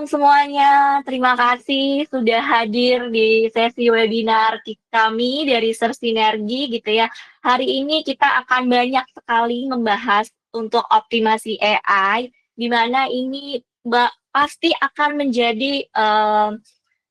semuanya, terima kasih sudah hadir di sesi webinar kami dari Sinergi gitu ya. Hari ini kita akan banyak sekali membahas untuk optimasi AI, di mana ini pasti akan menjadi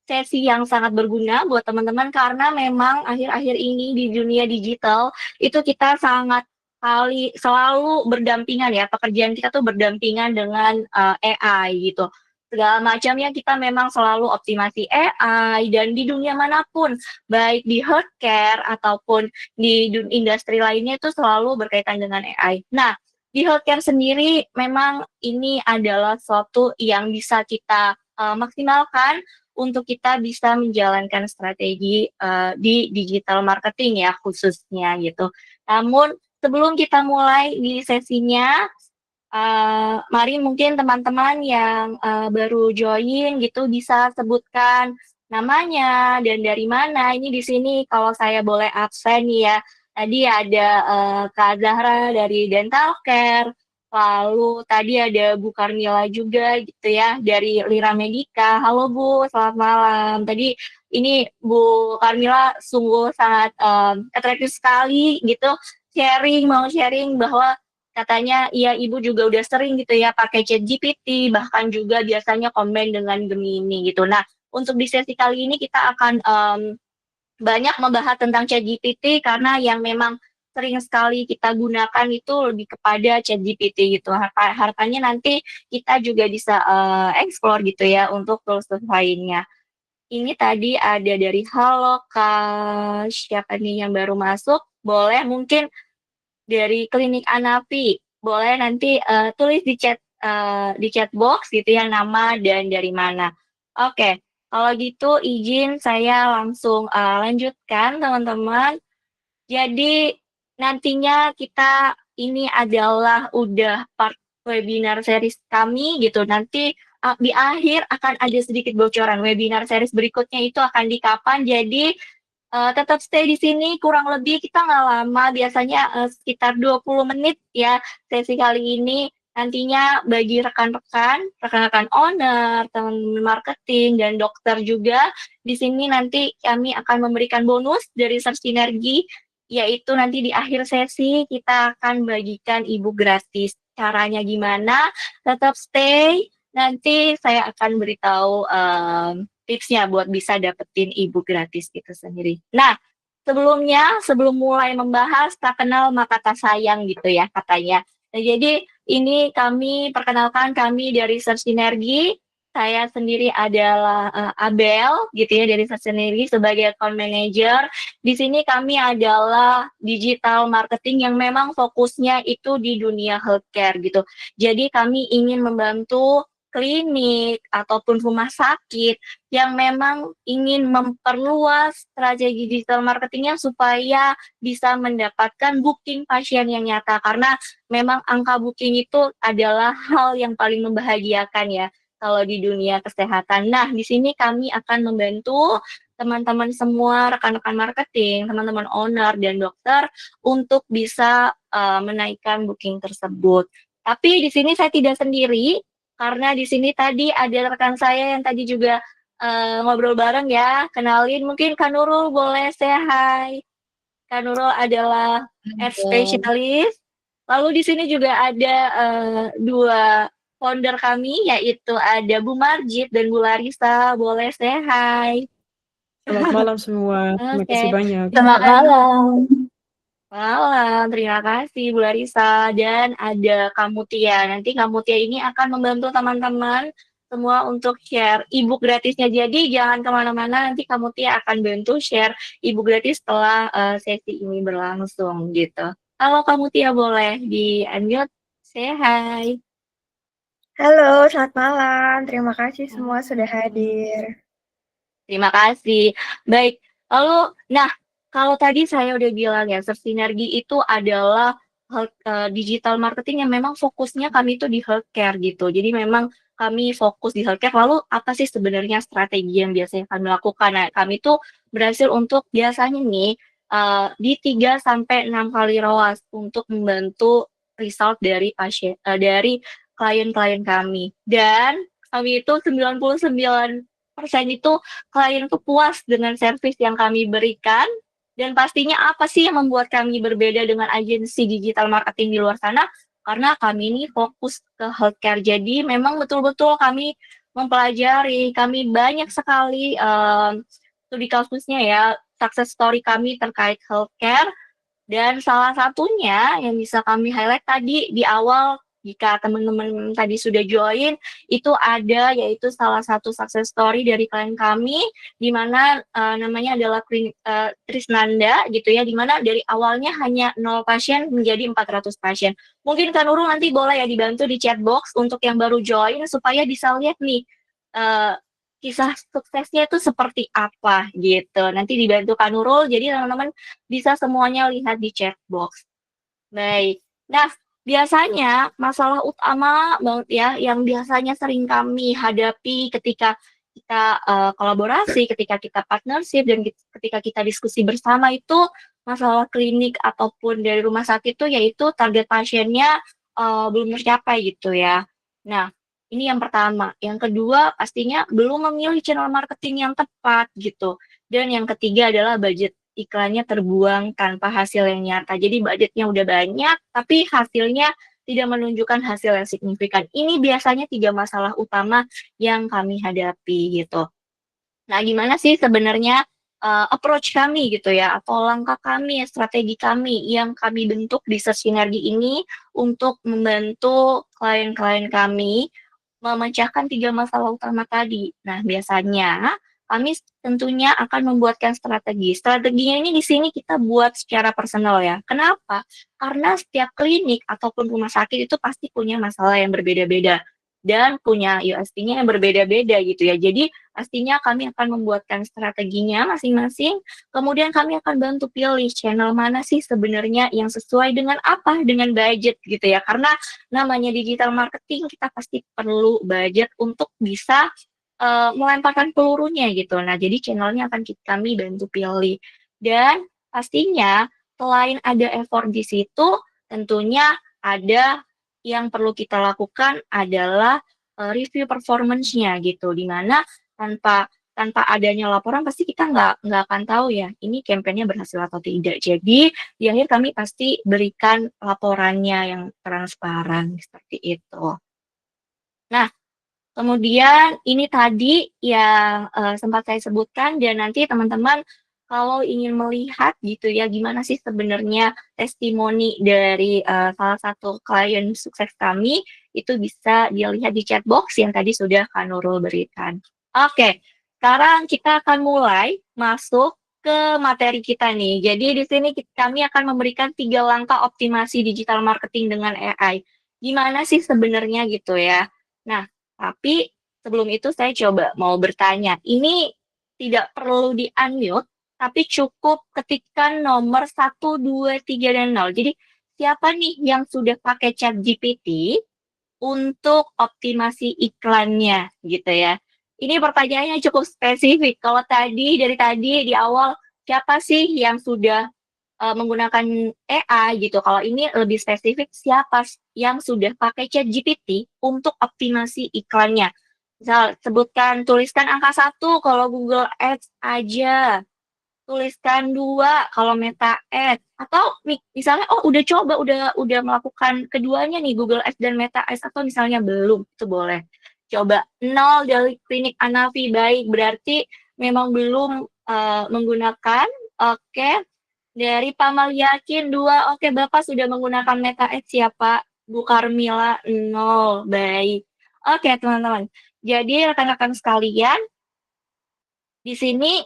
sesi yang sangat berguna buat teman-teman karena memang akhir-akhir ini di dunia digital itu kita sangat kali selalu berdampingan ya, pekerjaan kita tuh berdampingan dengan AI gitu. Segala macamnya kita memang selalu optimasi AI dan di dunia manapun, baik di healthcare ataupun di industri lainnya itu selalu berkaitan dengan AI. Nah, di healthcare sendiri memang ini adalah suatu yang bisa kita maksimalkan untuk kita bisa menjalankan strategi di digital marketing ya khususnya gitu. Namun sebelum kita mulai di sesinya, mari mungkin teman-teman yang baru join gitu bisa sebutkan namanya dan dari mana. Ini di sini kalau saya boleh absen ya. Tadi ada Kak Zahra dari Dental Care, lalu tadi ada Bu Karmila juga gitu ya dari Lira Medika. Halo Bu, selamat malam. Tadi ini Bu Karmila sungguh sangat atraktif sekali gitu mau sharing bahwa katanya iya ibu juga udah sering gitu ya pakai ChatGPT bahkan juga biasanya komen dengan Gemini gitu. Nah, untuk di sesi kali ini kita akan banyak membahas tentang ChatGPT karena yang memang sering sekali kita gunakan itu lebih kepada ChatGPT gitu. Harapannya nanti kita juga bisa explore gitu ya untuk tools-tools lainnya. Ini tadi ada dari halo Kak, siapa nih yang baru masuk? Boleh mungkin dari Klinik Anapi. Boleh nanti tulis di chat box gitu ya nama dan dari mana. Oke, kalau gitu izin saya langsung lanjutkan teman-teman. Jadi nantinya kita ini adalah udah part webinar series kami gitu. Nanti di akhir akan ada sedikit bocoran webinar series berikutnya itu akan di kapan. Jadi tetap stay di sini kurang lebih kita nggak lama biasanya sekitar 20 menit ya sesi kali ini nantinya bagi rekan-rekan owner, teman marketing dan dokter juga di sini nanti kami akan memberikan bonus dari Sinergi yaitu nanti di akhir sesi kita akan bagikan ebook gratis. Caranya gimana? Tetap stay. Nanti saya akan beritahu tipsnya buat bisa dapetin ebook gratis itu sendiri. Nah, sebelum mulai membahas tak kenal maka tak sayang gitu ya katanya. Nah, jadi ini perkenalkan kami dari Sinergi. Saya sendiri adalah Abel gitu ya dari Sinergi sebagai account manager. Di sini kami adalah digital marketing yang memang fokusnya itu di dunia healthcare gitu. Jadi kami ingin membantu klinik ataupun rumah sakit yang memang ingin memperluas strategi digital marketingnya supaya bisa mendapatkan booking pasien yang nyata karena memang angka booking itu adalah hal yang paling membahagiakan ya kalau di dunia kesehatan. Nah, di sini kami akan membantu teman-teman semua rekan-rekan marketing, teman-teman owner dan dokter untuk bisa menaikkan booking tersebut. Tapi di sini saya tidak sendiri karena di sini tadi ada rekan saya yang tadi juga ngobrol bareng ya. Kenalin mungkin Kak Nurul boleh say hi. Kak Nurul adalah ad Halo, specialist. Lalu di sini juga ada dua founder kami yaitu ada Bu Marjit dan Bu Larissa. Boleh say hi. selamat malam semua. Terima Oke. kasih banyak. Selamat malam. Malam, terima kasih Bu Larissa dan ada Kamu Tia. Nanti Kamu Tia ini akan membantu teman-teman semua untuk share ebook gratisnya. Jadi jangan kemana-mana, nanti Kamu Tia akan bantu share ebook gratis setelah sesi ini berlangsung gitu. Kalau Kamu Tia boleh di unmute, say hi. Halo, selamat malam. Terima kasih semua sudah hadir. Terima kasih. Baik, lalu, nah kalau tadi saya udah bilang ya, Sinergi itu adalah digital marketing yang memang fokusnya kami itu di healthcare gitu. Jadi memang kami fokus di healthcare. Lalu apa sih sebenarnya strategi yang biasanya kami lakukan? Nah, kami itu berhasil untuk biasanya nih di 3 sampai 6 kali ROAS untuk membantu result dari pasien dari klien-klien kami. Dan kami itu 99% itu klien itu puas dengan servis yang kami berikan. Dan pastinya apa sih yang membuat kami berbeda dengan agensi digital marketing di luar sana? Karena kami ini fokus ke healthcare. Jadi memang betul-betul kami mempelajari, kami banyak sekali studi kasusnya ya, success story kami terkait healthcare. Dan salah satunya yang bisa kami highlight tadi di awal, jika teman-teman tadi sudah join, itu ada yaitu salah satu success story dari klien kami, di mana namanya adalah Trisnanda gitu ya, di mana dari awalnya hanya 0 pasien menjadi 400 pasien. Mungkin Kak Nurul nanti boleh ya dibantu di chat box untuk yang baru join supaya bisa lihat nih kisah suksesnya itu seperti apa gitu. Nanti dibantu Kak Nurul, jadi teman-teman bisa semuanya lihat di chat box. Baik. Nah, biasanya masalah utama banget ya yang biasanya sering kami hadapi ketika kita kolaborasi, ketika kita partnership, dan ketika kita diskusi bersama itu masalah klinik ataupun dari rumah sakit itu yaitu target pasiennya belum tercapai gitu ya. Nah, ini yang pertama. Yang kedua, pastinya belum memilih channel marketing yang tepat gitu. Dan yang ketiga adalah budget iklannya terbuang tanpa hasil yang nyata. Jadi budgetnya udah banyak, tapi hasilnya tidak menunjukkan hasil yang signifikan. Ini biasanya 3 masalah utama yang kami hadapi gitu. Nah, gimana sih sebenarnya approach kami gitu ya, atau langkah kami, strategi kami yang kami bentuk di Search Sinergi ini untuk membantu klien-klien kami memecahkan 3 masalah utama tadi. Nah, biasanya kami tentunya akan membuatkan strategi. Strateginya ini di sini kita buat secara personal ya. Kenapa? Karena setiap klinik ataupun rumah sakit itu pasti punya masalah yang berbeda-beda dan punya USP-nya yang berbeda-beda gitu ya. Jadi pastinya kami akan membuatkan strateginya masing-masing, kemudian kami akan bantu pilih channel mana sih sebenarnya yang sesuai dengan apa, dengan budget gitu ya. Karena namanya digital marketing, kita pasti perlu budget untuk bisa melemparkan pelurunya gitu. Nah, jadi channelnya akan kami bantu pilih. Dan pastinya selain ada effort di situ, tentunya ada yang perlu kita lakukan adalah review performance-nya gitu, di mana tanpa adanya laporan pasti kita nggak akan tahu ya ini kampanye berhasil atau tidak. Jadi di akhir kami pasti berikan laporannya yang transparan seperti itu. Nah, kemudian ini tadi yang sempat saya sebutkan, dan nanti teman-teman kalau ingin melihat gitu ya gimana sih sebenarnya testimoni dari salah satu klien sukses kami, itu bisa dilihat di chat box yang tadi sudah Kak Nurul berikan. Oke, sekarang kita akan mulai masuk ke materi kita nih. Jadi di sini kami akan memberikan 3 langkah optimasi digital marketing dengan AI. Gimana sih sebenarnya gitu ya. Nah, tapi sebelum itu saya coba mau bertanya. Ini tidak perlu di-unmute, tapi cukup ketikkan nomor 1, 2, 3, dan 0. Jadi siapa nih yang sudah pakai ChatGPT untuk optimasi iklannya gitu ya. Ini pertanyaannya cukup spesifik. Kalau dari tadi di awal, siapa sih yang sudah menggunakan AI gitu. Kalau ini lebih spesifik, siapa yang sudah pakai ChatGPT untuk optimasi iklannya. Misal tuliskan angka 1 kalau Google Ads aja. Tuliskan 2 kalau Meta Ads. Atau misalnya udah coba, udah melakukan keduanya nih, Google Ads dan Meta Ads, atau misalnya belum, itu boleh. Coba 0 dari klinik Anavi, baik, berarti memang belum menggunakan. Oke. Dari Pamaliakin 2, oke, Bapak sudah menggunakan Meta Ads ya Pak. Bu Karmila 0, baik. Oke teman-teman, jadi rekan-rekan sekalian, di sini,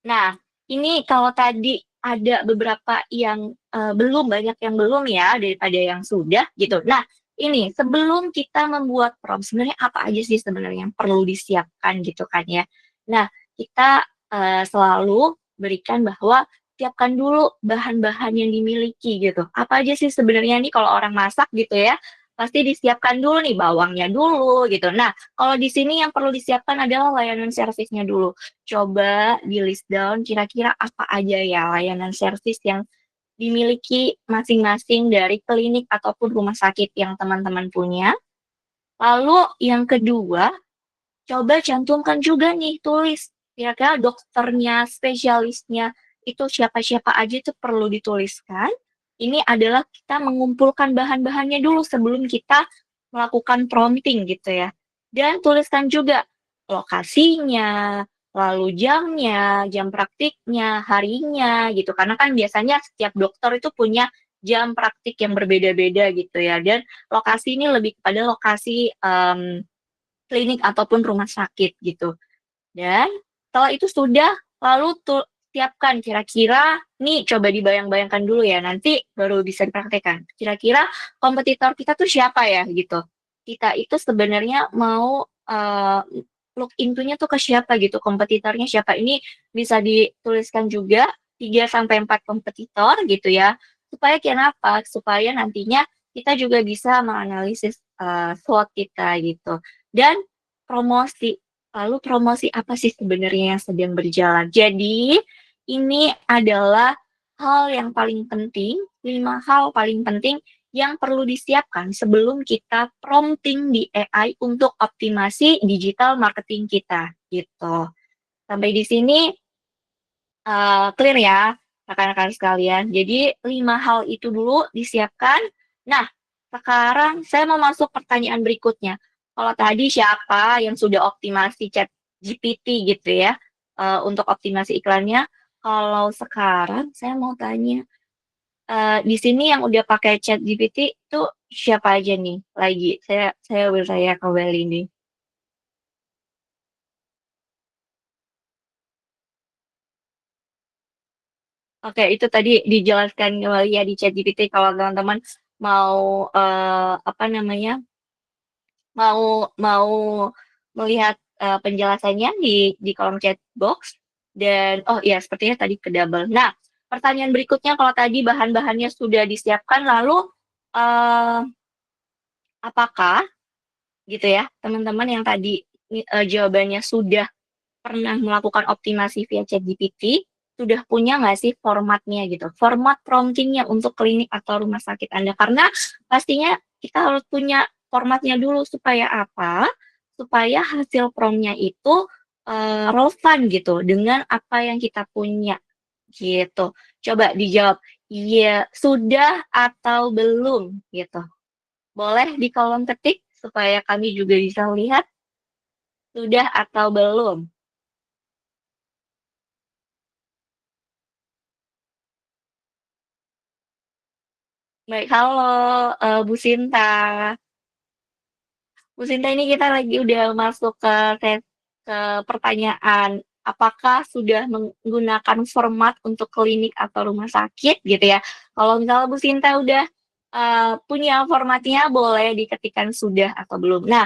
nah ini kalau tadi ada beberapa yang belum, banyak yang belum ya daripada yang sudah gitu. Nah ini sebelum kita membuat prompt, sebenarnya apa aja sih sebenarnya yang perlu disiapkan gitu kan ya. Nah kita selalu berikan bahwa siapkan dulu bahan-bahan yang dimiliki gitu. Apa aja sih sebenarnya nih kalau orang masak gitu ya, pasti disiapkan dulu nih bawangnya dulu gitu. Nah, kalau di sini yang perlu disiapkan adalah layanan servisnya dulu. Coba di list down kira-kira apa aja ya layanan servis yang dimiliki masing-masing dari klinik ataupun rumah sakit yang teman-teman punya. Lalu yang kedua, coba cantumkan juga nih, tulis kira-kira dokternya, spesialisnya itu siapa-siapa aja itu perlu dituliskan. Ini adalah kita mengumpulkan bahan-bahannya dulu sebelum kita melakukan prompting gitu ya. Dan tuliskan juga lokasinya, lalu jamnya, jam praktiknya, harinya gitu. Karena kan biasanya setiap dokter itu punya jam praktik yang berbeda-beda gitu ya. Dan lokasi ini lebih kepada lokasi klinik ataupun rumah sakit gitu. Dan setelah itu sudah, lalu siapkan kira-kira, nih coba dibayang-bayangkan dulu ya, nanti baru bisa dipraktekkan. Kira-kira kompetitor kita tuh siapa ya gitu. Kita itu sebenarnya mau look into-nya tuh ke siapa gitu, kompetitornya siapa. Ini bisa dituliskan juga 3 sampai 4 kompetitor gitu ya. Supaya kenapa? Supaya nantinya kita juga bisa menganalisis SWOT kita gitu. Dan promosi. Lalu promosi apa sih sebenarnya yang sedang berjalan? Jadi, ini adalah hal yang paling penting, 5 hal paling penting yang perlu disiapkan sebelum kita prompting di AI untuk optimasi digital marketing kita, gitu. Sampai di sini clear ya, rekan-rekan sekalian. Jadi 5 hal itu dulu disiapkan. Nah, sekarang saya mau masuk pertanyaan berikutnya. Kalau tadi siapa yang sudah optimasi ChatGPT gitu ya, untuk optimasi iklannya. Kalau sekarang saya mau tanya, di sini yang udah pakai ChatGPT itu siapa aja nih lagi? Saya bertanya kembali nih. Oke, itu tadi dijelaskan kembali ya di ChatGPT kalau teman-teman mau apa namanya, mau mau melihat penjelasannya di kolom chat box dan oh iya sepertinya tadi ke double. Nah, pertanyaan berikutnya kalau tadi bahan-bahannya sudah disiapkan lalu eh, apakah gitu ya teman-teman yang tadi jawabannya sudah pernah melakukan optimasi via ChatGPT, sudah punya nggak sih formatnya gitu, format promptingnya untuk klinik atau rumah sakit Anda? Karena pastinya kita harus punya formatnya dulu supaya apa? Supaya hasil promptnya itu relevan gitu dengan apa yang kita punya gitu. Coba dijawab, iya sudah atau belum gitu. Boleh di kolom ketik supaya kami juga bisa lihat sudah atau belum. Baik, halo Bu Sinta. Bu Sinta ini kita lagi udah masuk ke pertanyaan apakah sudah menggunakan format untuk klinik atau rumah sakit gitu ya. Kalau misalnya Bu Sinta udah punya formatnya boleh diketikkan sudah atau belum. Nah,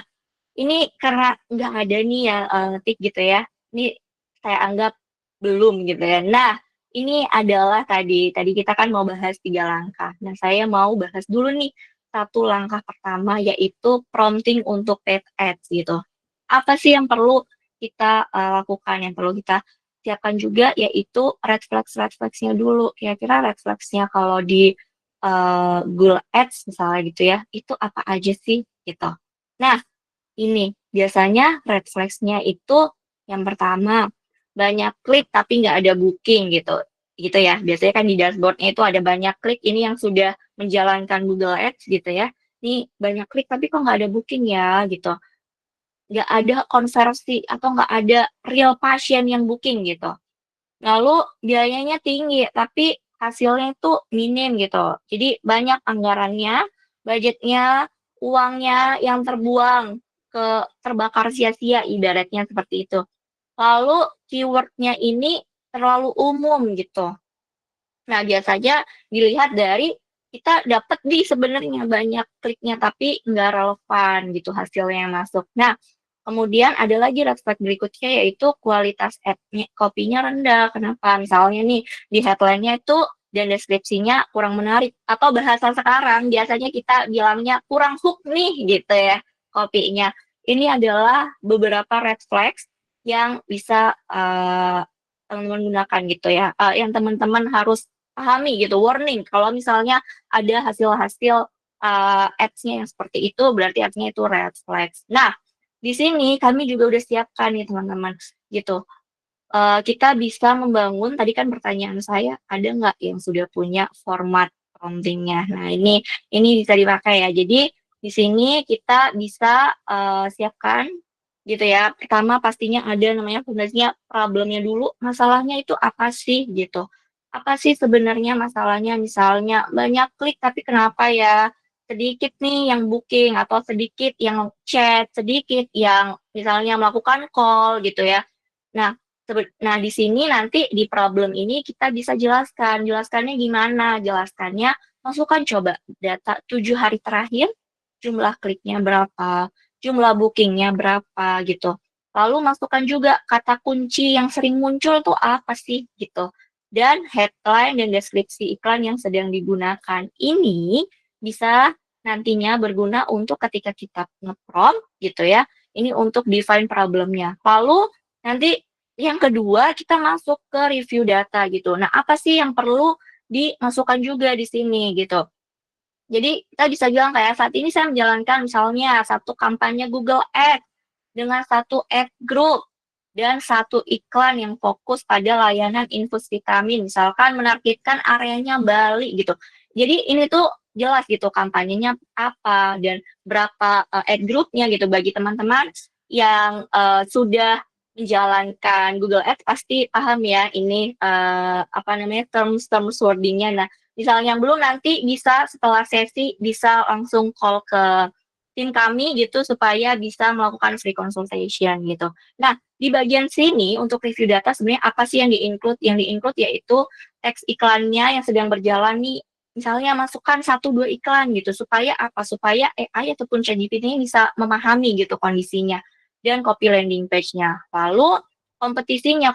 ini karena nggak ada nih ya tik gitu ya. Ini saya anggap belum gitu ya. Nah, ini adalah tadi kita kan mau bahas 3 langkah. Nah, saya mau bahas dulu nih 1 langkah pertama yaitu prompting untuk paid ads gitu. Apa sih yang perlu kita lakukan, yang perlu kita siapkan juga yaitu red flags-nya dulu. Kira-kira red flags-nya kalau di Google Ads misalnya gitu ya, itu apa aja sih gitu. Nah, ini biasanya red flags-nya itu yang pertama banyak klik tapi nggak ada booking gitu gitu ya. Biasanya kan di dashboard-nya itu ada banyak klik, ini yang sudah menjalankan Google Ads gitu ya. Ini banyak klik tapi kok nggak ada booking ya gitu. Nggak ada konversi atau nggak ada real pasien yang booking gitu. Lalu biayanya tinggi tapi hasilnya itu minim gitu. Jadi banyak anggarannya, budgetnya, uangnya yang terbuang terbakar sia-sia ibaratnya seperti itu. Lalu keywordnya ini terlalu umum gitu. Nah, biasanya dilihat dari kita dapat di sebenarnya banyak kliknya tapi nggak relevan gitu hasilnya yang masuk. Nah, kemudian ada lagi red flag berikutnya yaitu kualitas ad-nya, kopinya rendah. Kenapa? Misalnya nih di headline-nya itu dan deskripsinya kurang menarik atau bahasa sekarang biasanya kita bilangnya kurang hook nih gitu ya kopinya. Ini adalah beberapa red flags yang bisa teman-teman gunakan gitu ya, yang teman-teman harus pahami gitu, warning kalau misalnya ada hasil-hasil ads-nya yang seperti itu berarti ads-nya itu red flags. Nah, di sini kami juga udah siapkan nih teman-teman, gitu. Kita bisa membangun, tadi kan pertanyaan saya, ada nggak yang sudah punya format prompting-nya? Nah, ini bisa dipakai ya. Jadi di sini kita bisa siapkan gitu ya. Pertama pastinya ada namanya fondasinya, problemnya dulu, masalahnya itu apa sih gitu. Apa sih sebenarnya masalahnya? Misalnya banyak klik tapi kenapa ya? Sedikit nih yang booking atau sedikit yang chat, sedikit yang misalnya melakukan call gitu ya. Nah, nah, di sini nanti di problem ini kita bisa jelaskan. Jelaskannya gimana? Jelaskannya, masukkan coba data 7 hari terakhir, jumlah kliknya berapa, jumlah bookingnya berapa gitu. Lalu masukkan juga kata kunci yang sering muncul tuh apa sih gitu. Dan headline dan deskripsi iklan yang sedang digunakan. Ini bisa nantinya berguna untuk ketika kita nge-prompt gitu ya. Ini untuk define problemnya. Lalu nanti yang kedua, kita masuk ke review data gitu. Nah, apa sih yang perlu dimasukkan juga di sini gitu. Jadi kita bisa bilang kayak saat ini saya menjalankan misalnya satu kampanye Google Ads dengan satu ad group dan satu iklan yang fokus pada layanan infus vitamin, misalkan menargetkan areanya Bali gitu. Jadi ini tuh jelas gitu kampanyenya apa dan berapa ad groupnya gitu bagi teman-teman yang sudah menjalankan Google Ads pasti paham ya ini apa namanya terms wordingnya. Nah, misalnya yang belum nanti bisa setelah sesi bisa langsung call ke tim kami gitu supaya bisa melakukan free consultation gitu. Nah, di bagian sini untuk review data sebenarnya apa sih yang di-include? Yang di-include yaitu teks iklannya yang sedang berjalan nih, misalnya masukkan 1-2 iklan gitu supaya apa? Supaya AI ataupun ChatGPT ini bisa memahami gitu kondisinya dan copy landing page-nya. Lalu kompetisinya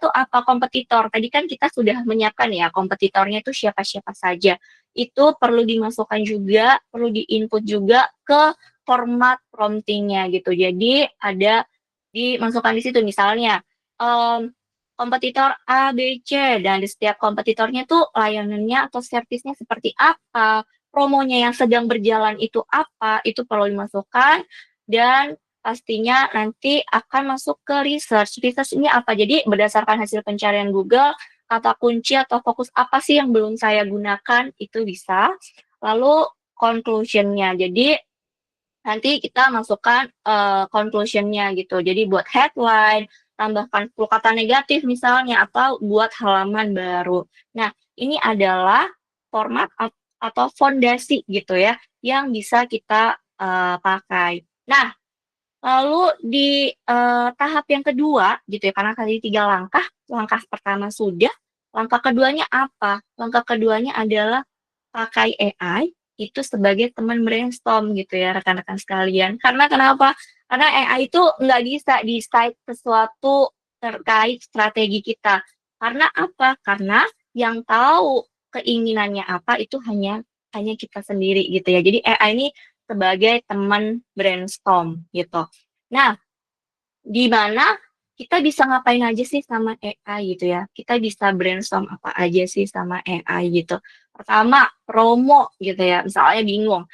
tuh apa? Kompetitor. Tadi kan kita sudah menyiapkan ya kompetitornya itu siapa-siapa saja. Itu perlu dimasukkan juga, perlu di-input juga ke format prompting-nya gitu. Jadi ada dimasukkan di situ misalnya kompetitor A, B, C dan di setiap kompetitornya tuh layanannya atau servisnya seperti apa, promonya yang sedang berjalan itu apa, itu perlu dimasukkan dan pastinya nanti akan masuk ke research. Research ini apa? Jadi berdasarkan hasil pencarian Google, kata kunci atau fokus apa sih yang belum saya gunakan, itu bisa. Lalu conclusion-nya. Jadi nanti kita masukkan conclusion-nya gitu. Jadi buat headline, tambahkan 10 kata negatif misalnya, atau buat halaman baru. Nah, ini adalah format atau fondasi gitu ya, yang bisa kita pakai. Nah, lalu di tahap yang kedua gitu ya, karena tadi 3 langkah, langkah pertama sudah, langkah keduanya apa? Langkah keduanya adalah pakai AI itu sebagai teman brainstorm gitu ya rekan-rekan sekalian. Karena kenapa? Karena AI itu nggak bisa decide sesuatu terkait strategi kita. Karena apa? Karena yang tahu keinginannya apa itu hanya kita sendiri gitu ya. Jadi AI ini sebagai teman brainstorm gitu. Nah, di mana kita bisa ngapain aja sih sama AI gitu ya. Kita bisa brainstorm apa aja sih sama AI gitu. Pertama, promo gitu ya. Misalnya bingung.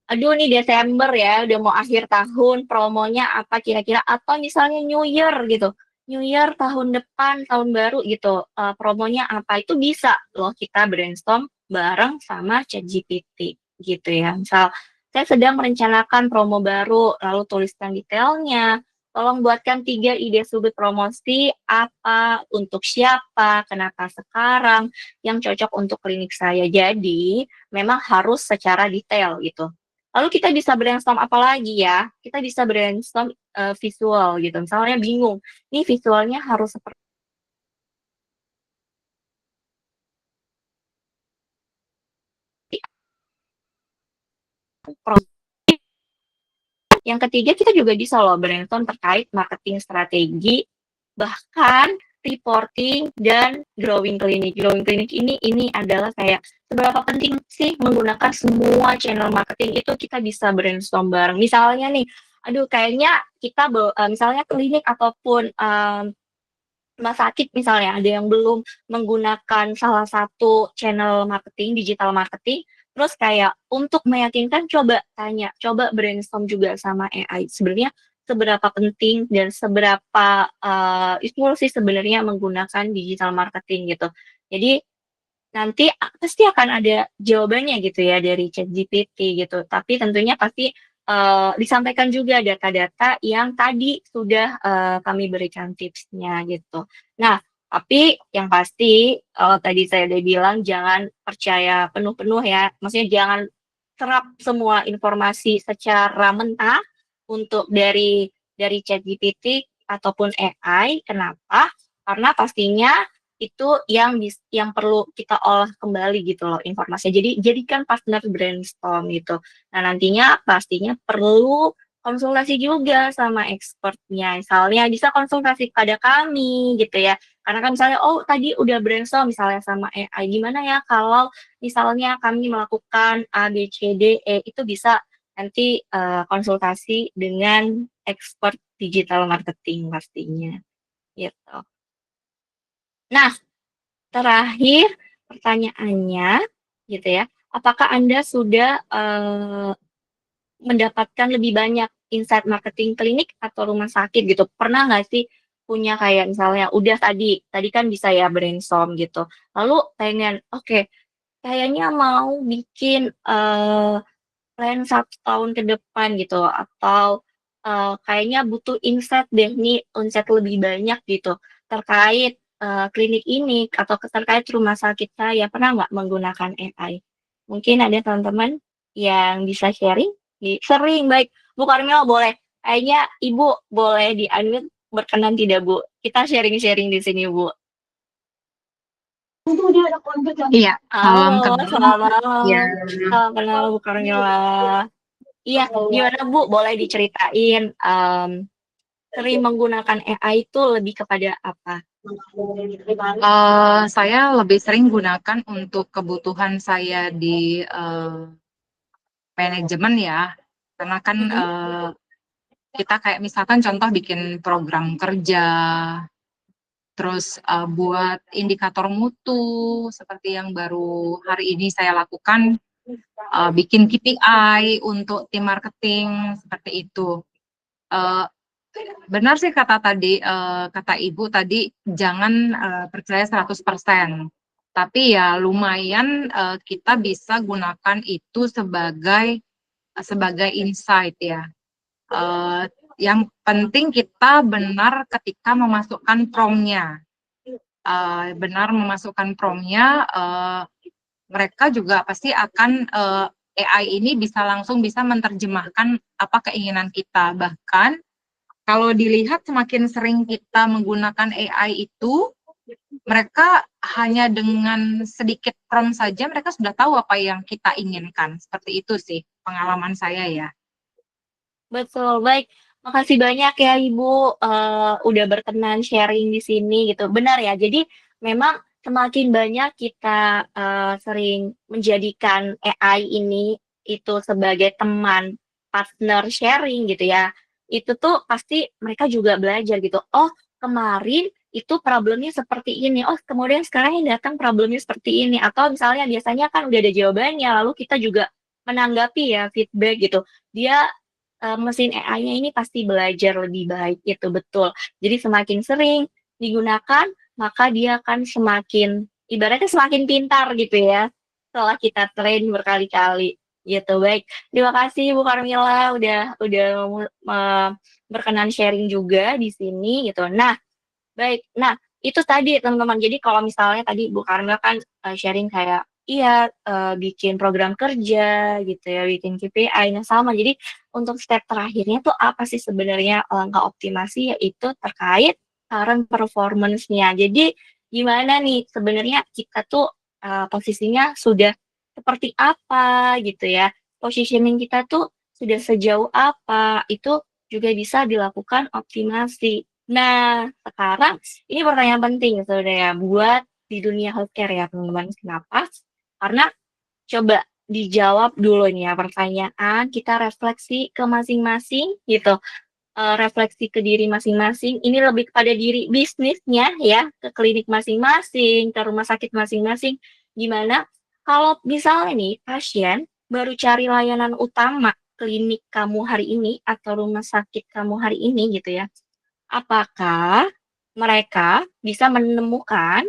Aduh nih Desember ya, udah mau akhir tahun, promonya apa kira-kira? Atau misalnya New Year gitu. New Year tahun depan, tahun baru gitu. Promonya apa? Itu bisa loh kita brainstorm bareng sama ChatGPT gitu ya. Misal saya sedang merencanakan promo baru, lalu tuliskan detailnya. Tolong buatkan 3 ide sudut promosi, apa, untuk siapa, kenapa sekarang, yang cocok untuk klinik saya. Jadi, memang harus secara detail gitu. Lalu kita bisa brainstorm apa lagi ya? Kita bisa brainstorm visual gitu. Misalnya bingung, nih visualnya harus seperti apa. Yang ketiga, kita juga bisa loh brainstorm terkait marketing strategi, bahkan reporting dan growing clinic. Growing clinic ini adalah kayak seberapa penting sih menggunakan semua channel marketing itu kita bisa brainstorm bareng. Misalnya nih, aduh kayaknya kita misalnya klinik ataupun rumah sakit misalnya ada yang belum menggunakan salah satu channel marketing, digital marketing, terus kayak untuk meyakinkan coba tanya, coba brainstorm juga sama AI. Sebenarnya seberapa penting dan seberapa useful sih sebenarnya menggunakan digital marketing gitu. Jadi nanti pasti akan ada jawabannya gitu ya dari ChatGPT gitu. Tapi tentunya pasti disampaikan juga data-data yang tadi sudah kami berikan tipsnya gitu. Nah, tapi yang pasti tadi saya udah bilang jangan percaya penuh-penuh ya. Maksudnya jangan serap semua informasi secara mentah untuk dari ChatGPT ataupun AI. Kenapa? Karena pastinya itu yang perlu kita olah kembali gitu loh informasinya. Jadi jadikan partner brainstorm gitu. Nah, nantinya pastinya perlu konsultasi juga sama expertnya. Misalnya bisa konsultasi pada kami gitu ya. Karena kan misalnya, oh tadi udah brainstorm misalnya sama AI, gimana ya kalau misalnya kami melakukan A, B, C, D, E, itu bisa nanti konsultasi dengan expert digital marketing pastinya gitu. Nah, terakhir pertanyaannya gitu ya, apakah Anda sudah mendapatkan lebih banyak insight marketing klinik atau rumah sakit gitu? Pernah nggak sih punya kayak misalnya udah tadi kan bisa ya brainstorm gitu, lalu pengen, oke, kayaknya mau bikin plan 1 tahun ke depan gitu, atau kayaknya butuh insight deh nih, insight lebih banyak gitu terkait klinik ini atau terkait rumah sakit saya. Pernah nggak menggunakan AI? Mungkin ada teman-teman yang bisa sharing? Sering, baik. Bu Karmel boleh. Kayaknya Ibu boleh di-unmute, berkenan tidak, Bu? Kita sharing-sharing di sini, Bu. Iya, salam Halo, kenal. selamat malam. Ya, Salam kenal, Bu Karmela. Iya, gimana Bu? Boleh diceritain sering menggunakan AI itu lebih kepada apa? saya lebih sering gunakan untuk kebutuhan saya di manajemen ya, karena kan kita kayak misalkan contoh bikin program kerja, terus buat indikator mutu seperti yang baru hari ini saya lakukan, bikin KPI untuk tim marketing seperti itu. Eh, Benar sih kata Ibu tadi jangan percaya 100%. Tapi ya lumayan kita bisa gunakan itu sebagai insight ya. Eh, yang penting kita benar ketika memasukkan prompt-nya. Benar memasukkan prompt-nya, mereka juga pasti akan AI ini langsung bisa menerjemahkan apa keinginan kita. Bahkan kalau dilihat semakin sering kita menggunakan AI itu, mereka hanya dengan sedikit prompt saja mereka sudah tahu apa yang kita inginkan. Seperti itu sih pengalaman saya ya. Betul, baik. Makasih banyak ya Ibu udah berkenan sharing di sini gitu. Benar ya. Jadi memang semakin banyak kita sering menjadikan AI ini itu sebagai teman, partner sharing gitu ya. Itu tuh pasti mereka juga belajar gitu. Oh, kemarin itu problemnya seperti ini. Oh, kemudian sekarang yang datang problemnya seperti ini. Atau misalnya biasanya kan udah ada jawabannya, lalu kita juga menanggapi ya feedback gitu. Dia mesin AI-nya ini pasti belajar lebih baik, itu betul. Jadi semakin sering digunakan, maka dia akan semakin, ibaratnya semakin pintar gitu ya, setelah kita train berkali-kali. Gitu, baik. Terima kasih Bu Karmila udah berkenan sharing juga di sini gitu. Nah, baik. Nah, itu tadi teman-teman. Jadi kalau misalnya tadi Bu Karmel kan sharing kayak iya bikin program kerja gitu ya, bikin KPI. Nah, sama. Jadi untuk step terakhirnya tuh apa sih sebenarnya langkah optimasi, yaitu terkait current performance-nya. Jadi gimana nih sebenarnya kita tuh posisinya sudah seperti apa gitu ya. Positioning kita tuh sudah sejauh apa, itu juga bisa dilakukan optimasi. Nah, sekarang ini pertanyaan penting sebenarnya buat di dunia healthcare ya teman-teman. Kenapa? Karena coba dijawab dulu nih ya pertanyaan, kita refleksi ke masing-masing gitu. Refleksi ke diri masing-masing. Ini lebih kepada diri bisnisnya ya, ke klinik masing-masing, ke rumah sakit masing-masing. Gimana kalau misalnya nih pasien baru cari layanan utama klinik kamu hari ini atau rumah sakit kamu hari ini gitu ya, apakah mereka bisa menemukan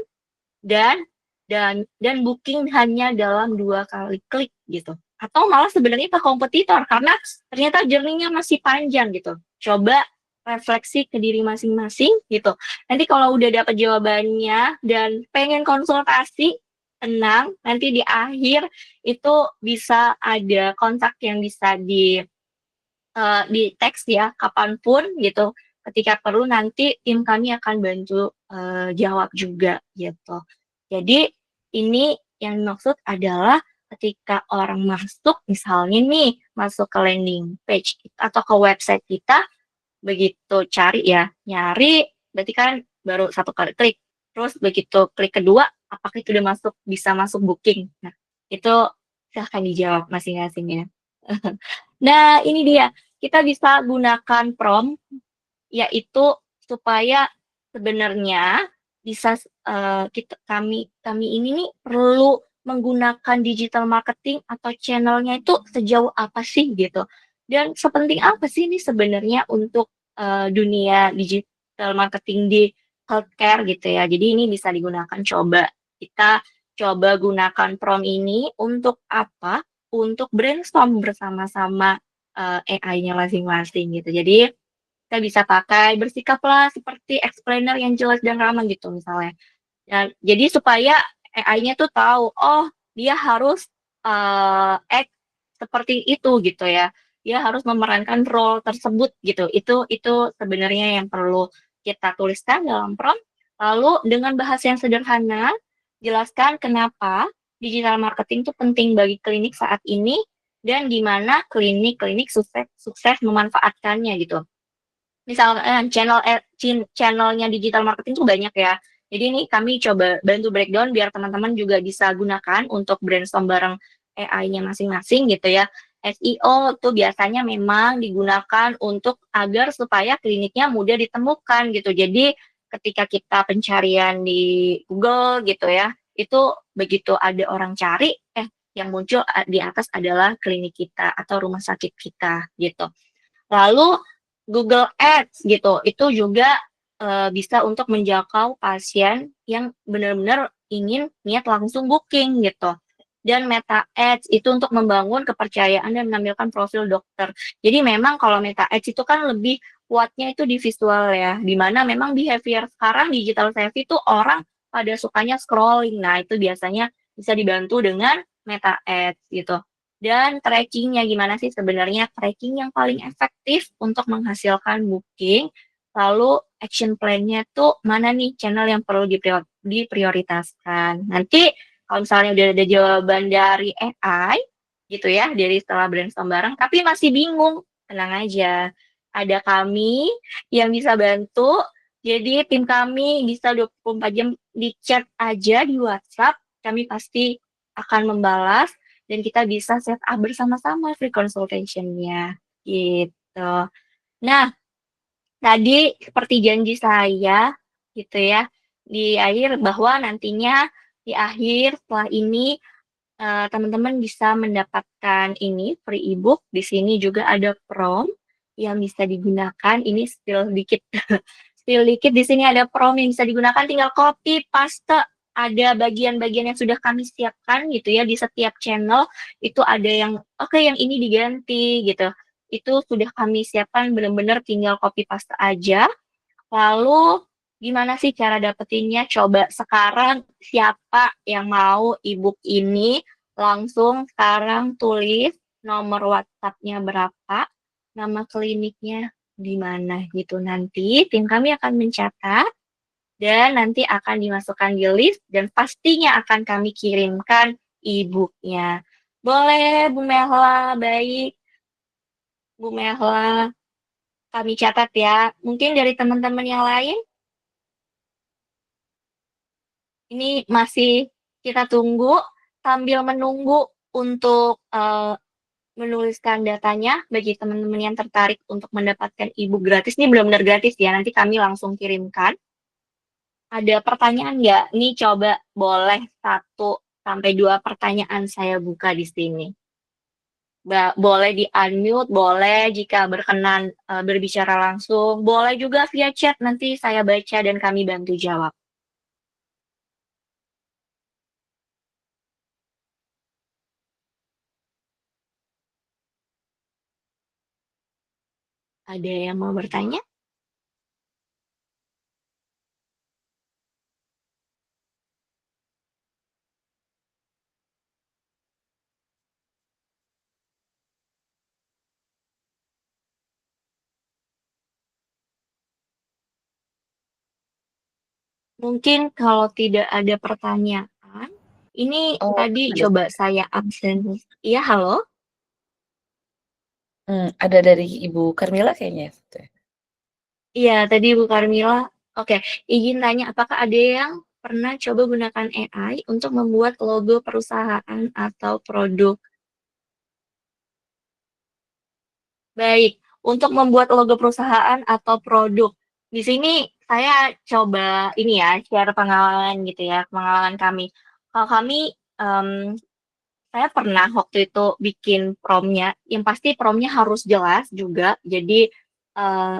dan dan booking hanya dalam 2 kali klik gitu, atau malah sebenarnya ke kompetitor karena ternyata journey-nya masih panjang gitu. Coba refleksi ke diri masing-masing gitu. Nanti kalau udah dapat jawabannya dan pengen konsultasi, tenang, nanti di akhir itu bisa ada kontak yang bisa di teks ya, kapanpun gitu. Ketika perlu nanti tim kami akan bantu, jawab juga gitu. Jadi ini yang dimaksud adalah ketika orang masuk misalnya nih, masuk ke landing page atau ke website kita, begitu cari ya, nyari berarti kan baru 1 kali klik, terus begitu klik kedua, apakah itu udah masuk bisa masuk booking? Nah, itu silahkan dijawab masing-masing ya. Nah, ini dia, kita bisa gunakan prompt, yaitu supaya sebenarnya bisa, kami ini nih perlu menggunakan digital marketing atau channel-nya itu sejauh apa sih gitu, dan sepenting apa sih ini sebenarnya untuk, dunia digital marketing di healthcare gitu ya. Jadi ini bisa digunakan kita coba gunakan prompt ini untuk apa, untuk brainstorm bersama-sama, AI-nya masing-masing gitu. Jadi kita bisa pakai bersikaplah seperti explainer yang jelas dan ramah gitu misalnya. Jadi supaya AI-nya tuh tahu, oh dia harus, act seperti itu gitu ya. Dia harus memerankan role tersebut gitu. Itu sebenarnya yang perlu kita tuliskan dalam prompt. Lalu dengan bahasa yang sederhana, jelaskan kenapa digital marketing itu penting bagi klinik saat ini dan di mana klinik-klinik sukses memanfaatkannya gitu. Misalkan channelnya digital marketing tuh banyak ya. Jadi ini kami coba bantu breakdown biar teman-teman juga bisa gunakan untuk brainstorm bareng AI-nya masing-masing gitu ya. SEO tuh biasanya memang digunakan untuk agar supaya kliniknya mudah ditemukan gitu. Jadi ketika kita pencarian di Google gitu ya, itu begitu ada orang cari, yang muncul di atas adalah klinik kita atau rumah sakit kita gitu. Lalu Google Ads gitu, itu juga, bisa untuk menjangkau pasien yang benar-benar ingin niat langsung booking gitu. Dan Meta Ads itu untuk membangun kepercayaan dan menampilkan profil dokter. Jadi memang kalau Meta Ads itu kan lebih kuatnya itu di visual ya, di mana memang behavior sekarang digital savvy itu orang pada sukanya scrolling. Nah, itu biasanya bisa dibantu dengan Meta Ads gitu. Dan tracking-nya gimana sih sebenarnya tracking yang paling efektif untuk menghasilkan booking, lalu action plan-nya tuh mana nih channel yang perlu diprioritaskan. Nanti kalau misalnya udah ada jawaban dari AI gitu ya, dari setelah brainstorm bareng, tapi masih bingung, tenang aja. Ada kami yang bisa bantu, jadi tim kami bisa 24 jam di chat aja di WhatsApp, kami pasti akan membalas dan kita bisa set up bersama-sama free consultation-nya, gitu. Nah, tadi seperti janji saya, gitu ya, di akhir bahwa nantinya di akhir setelah ini, teman-teman bisa mendapatkan ini, free e-book. Di sini juga ada prompt yang bisa digunakan, ini spill dikit, spill dikit, di sini ada prompt yang bisa digunakan, tinggal copy, paste, ada bagian-bagian yang sudah kami siapkan gitu ya, di setiap channel itu ada yang, oke yang ini diganti gitu. Itu sudah kami siapkan benar-benar tinggal copy paste aja. Lalu gimana sih cara dapetinnya? Coba sekarang siapa yang mau e-book ini, langsung sekarang tulis nomor WhatsApp-nya berapa, nama kliniknya di mana gitu. Nanti tim kami akan mencatat dan nanti akan dimasukkan di list dan pastinya akan kami kirimkan e-book-nya. Boleh Bu Mehla, baik. Bu Mehla, kami catat ya. Mungkin dari teman-teman yang lain, ini masih kita tunggu sambil menunggu untuk menuliskan datanya bagi teman-teman yang tertarik untuk mendapatkan e-book gratis. Ini benar-benar gratis ya, nanti kami langsung kirimkan. Ada pertanyaan nggak? Nih coba boleh 1 sampai 2 pertanyaan saya buka di sini. Boleh di-unmute, boleh jika berkenan berbicara langsung, boleh juga via chat, nanti saya baca dan kami bantu jawab. Ada yang mau bertanya? Mungkin kalau tidak ada pertanyaan, ini Oh, tadi ada. coba saya absen. Iya, halo? Ada dari Ibu Karmila kayaknya. Iya, tadi Bu Karmila. Oke, izin tanya, apakah ada yang pernah coba gunakan AI untuk membuat logo perusahaan atau produk? Baik, untuk membuat logo perusahaan atau produk. Di sini saya coba ini ya, share pengalaman gitu ya, pengalaman kami. Kalau kami, saya pernah waktu itu bikin prompt-nya, yang pasti prompt-nya harus jelas juga. Jadi, eee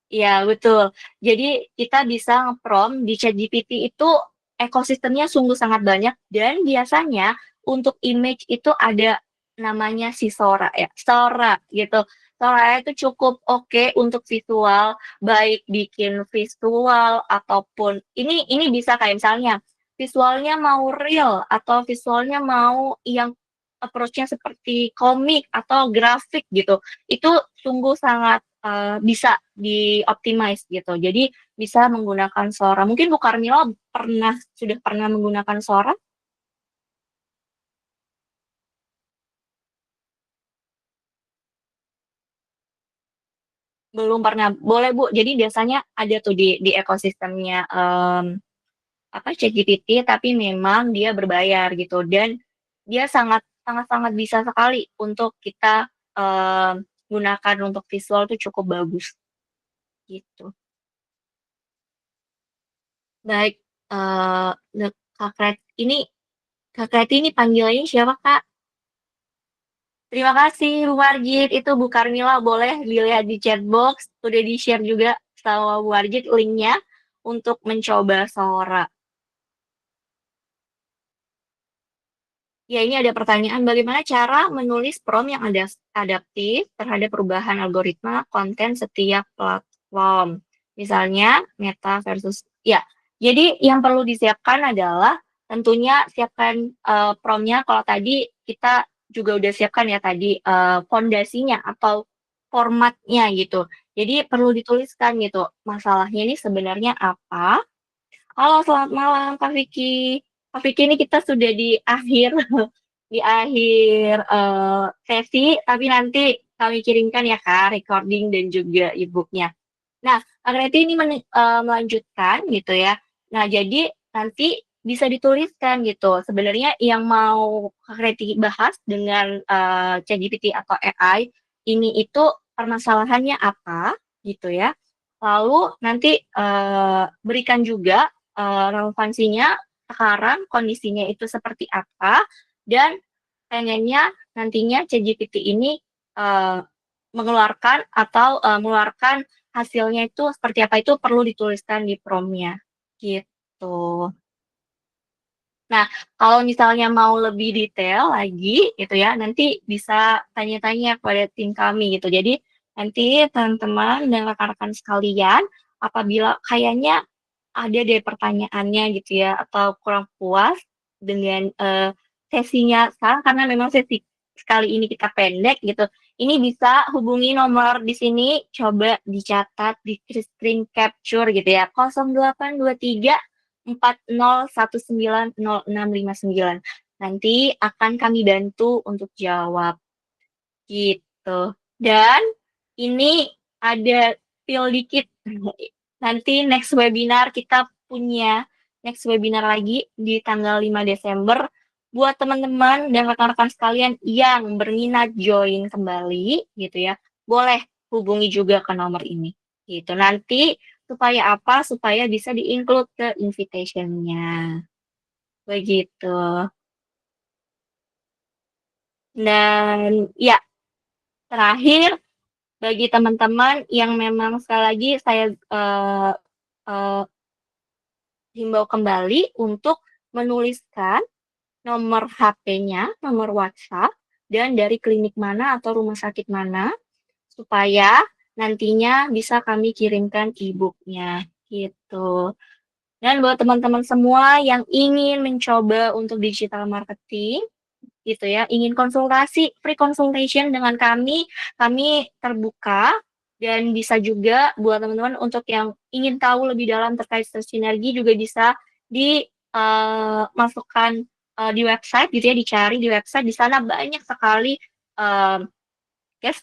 iya, betul. Jadi kita bisa nge-prompt di ChatGPT itu ekosistemnya sungguh sangat banyak dan biasanya untuk image itu ada namanya si Sora ya, Sora gitu. Sora itu cukup oke untuk visual, baik bikin visual ataupun ini bisa kayak misalnya visualnya mau real atau visualnya mau yang approach-nya seperti komik atau grafik gitu. Itu sungguh sangat bisa di-optimize gitu. Jadi bisa menggunakan Sora. Mungkin Bu Karmila sudah pernah menggunakan Sora? Belum pernah. Boleh Bu. Jadi biasanya ada tuh di ekosistemnya ChatGPT, tapi memang dia berbayar gitu dan dia sangat sangat sangat bisa sekali untuk kita gunakan untuk visual tuh cukup bagus gitu. Baik, Kak Kreti ini panggilannya siapa, Kak? Terima kasih Bu Margit, itu Bu Karmila boleh dilihat di chat box, udah di-share juga sama Bu Margit linknya untuk mencoba Sora. Ya, ini ada pertanyaan, bagaimana cara menulis prompt yang adaptif terhadap perubahan algoritma konten setiap platform? Misalnya, Meta versus... Ya, jadi yang perlu disiapkan adalah tentunya siapkan prompt-nya. Kalau tadi kita juga udah siapkan ya tadi fondasinya atau formatnya gitu. Jadi perlu dituliskan gitu, masalahnya ini sebenarnya apa? Halo, selamat malam Kak Vicky. Kak Vicky ini kita sudah di akhir di akhir sesi, tapi nanti kami kirimkan ya Kak recording dan juga e-booknya. Nah, Kak Reti ini melanjutkan gitu ya. Nah, jadi nanti bisa dituliskan gitu. Sebenarnya yang mau Kak Reti bahas dengan ChatGPT atau AI ini itu permasalahannya apa gitu ya. Lalu nanti berikan juga relevansinya sekarang kondisinya itu seperti apa dan pengennya nantinya ChatGPT ini mengeluarkan atau mengeluarkan hasilnya itu seperti apa itu perlu dituliskan di prompt-nya gitu. Nah, kalau misalnya mau lebih detail lagi gitu ya, nanti bisa tanya-tanya kepada tim kami gitu. Jadi nanti teman-teman dan rekan-rekan sekalian apabila kayaknya ada deh pertanyaannya gitu ya atau kurang puas dengan sesinya sekarang karena memang sesi sekali ini kita pendek gitu. Ini bisa hubungi nomor di sini, coba dicatat di screen capture gitu ya. 0823 40190659. Nanti akan kami bantu untuk jawab gitu. Dan ini ada spill dikit. Nanti next webinar kita punya next webinar lagi di tanggal 5 Desember buat teman-teman dan rekan-rekan sekalian yang berminat join kembali gitu ya. Boleh hubungi juga ke nomor ini. Gitu. Nanti supaya apa? Supaya bisa di-include ke invitation-nya. Begitu. Dan ya, terakhir bagi teman-teman yang memang sekali lagi saya himbau kembali untuk menuliskan nomor HP-nya, nomor WhatsApp, dan dari klinik mana atau rumah sakit mana, supaya nantinya bisa kami kirimkan e-book-nya, gitu. Dan buat teman-teman semua yang ingin mencoba untuk digital marketing, gitu ya, ingin konsultasi, free consultation dengan kami terbuka, dan bisa juga buat teman-teman untuk yang ingin tahu lebih dalam terkait sinergi juga bisa masukkan di website gitu ya, dicari di website, di sana banyak sekali case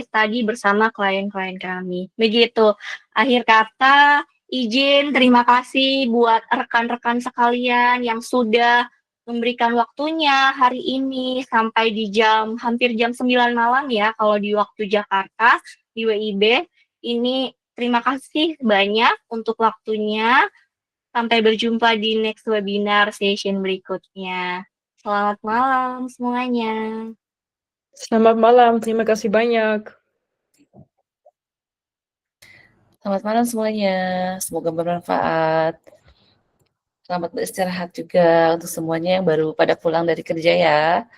study bersama klien-klien kami. Begitu. Akhir kata, izin terima kasih buat rekan-rekan sekalian yang sudah memberikan waktunya hari ini sampai di hampir jam 9 malam ya kalau di waktu Jakarta di WIB. Ini terima kasih banyak untuk waktunya. Sampai berjumpa di next webinar session berikutnya. Selamat malam semuanya. Selamat malam, terima kasih banyak. Selamat malam semuanya. Semoga bermanfaat. Selamat beristirahat juga untuk semuanya yang baru pada pulang dari kerja ya.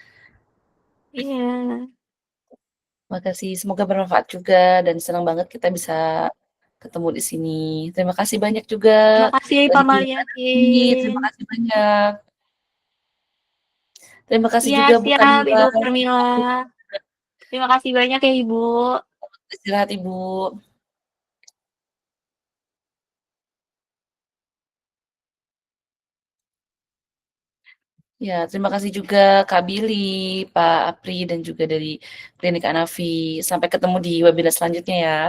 Iya. Makasih, semoga bermanfaat juga dan senang banget kita bisa ketemu di sini. Terima kasih banyak juga. Terima kasih Pak Malyakin. Terima kasih banyak. Terima kasih Iya, juga Bu siap Kamila. Ibu Karmila. Terima kasih banyak ya Ibu. Istirahat Ibu. Ya, terima kasih juga Kak Billy, Pak Apri, dan juga dari Klinik Anafi. Sampai ketemu di webinar selanjutnya ya.